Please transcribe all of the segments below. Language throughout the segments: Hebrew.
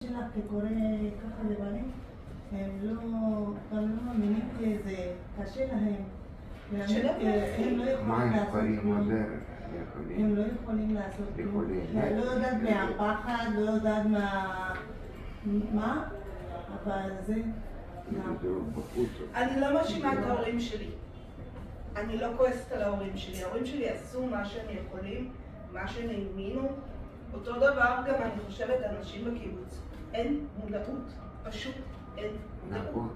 שלך כקורא ככה לבנים, הם לא מאמינים כי זה קשה להם. הם לא יכולים לעשות כלום. הם לא יכולים לעשות כלום. אני לא יודעת מהפחד, לא יודעת מה, אבל זה... אני לא מאשימה את ההורים שלי. אני לא כועסת על ההורים שלי. ההורים שלי עשו מה שהם יכולים, מה שהם האמינו. אותו דבר גם אני חושבת אנשים בקיבוץ. אין מודעות, פשוט אין מודעות.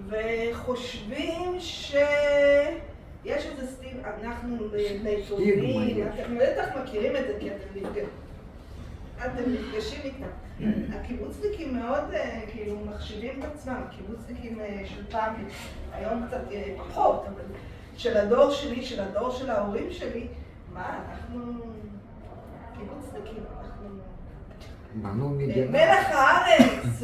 וחושבים שיש איזה סטיב, אנחנו נטובים, אתם בטח מכירים את זה כי אתם נפגשים איתם. הקיבוצניקים מאוד כאילו מחשיבים את עצמם, הקיבוצניקים של פעם, היום קצת פחות, אבל של הדור שלי, של הדור של ההורים שלי, מה, אנחנו קיבוצניקים, אנחנו מלך הארץ.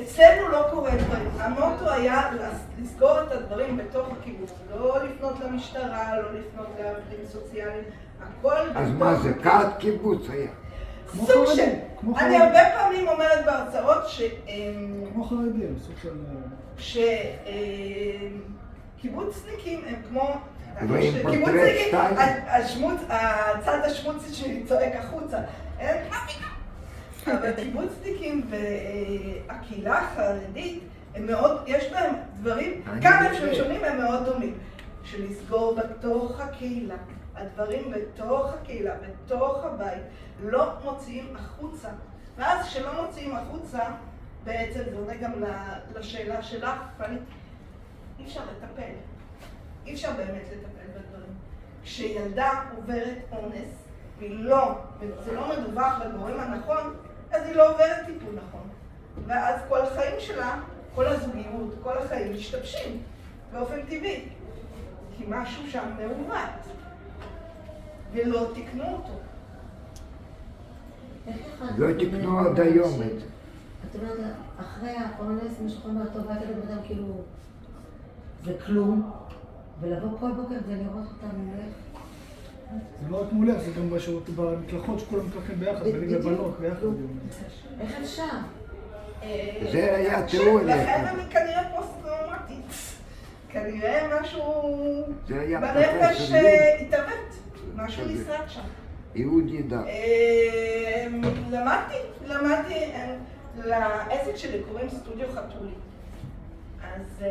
אצלנו לא קורה דברים. המוטו היה לסגור את הדברים בתוך הקיבוץ, לא לפנות למשטרה, לא לפנות לעובדים סוציאליים, הכל בתוך... אז מה זה? קעת קיבוץ היה? סוג של... אני הרבה פעמים אומרת בהרצאות ש... כמו חרדים, סוג של... שקיבוצניקים הם כמו... קיבוצניקים, הצד השמוצי שלי צועק החוצה. אבל קיבוצניקים והקהילה החרדית, הם מאוד, יש בהם דברים, כמה שהם שונים הם מאוד דומים. שלסגור בתוך הקהילה, הדברים בתוך הקהילה, בתוך הבית, לא מוציאים החוצה. ואז כשלא מוציאים החוצה, בעצם זה עונה גם לשאלה שלך, פני, אי אפשר לטפל. אי אפשר באמת לטפל בדברים. כשילדה עוברת אונס, זה לא מדווח לגורם הנכון, אז היא לא עוברת טיפול נכון. ואז כל החיים שלה, כל הזוגיות, כל החיים משתבשים באופן טבעי. כי משהו שם מעוות. ולא תקנו אותו. לא תקנו עד היום את זה. את אומרת, אחרי האונס, משהו אומר, טוב, רק לדבר אדם כאילו, זה כלום, ולבוא כל בוקר ולראות אותם מולך. זה לא רק מולך, זה גם במקלחות שכולם מקלחים ביחד, בנים לבנות ביחד. איך אפשר? זה היה תיאוריה. לכן אני כנראה פוסט-טראומטית. כנראה משהו בנפש התעוות. משהו נשרט שם. יהודי דם. למדתי, לעסק שלי קוראים סטודיו חתולי. אז...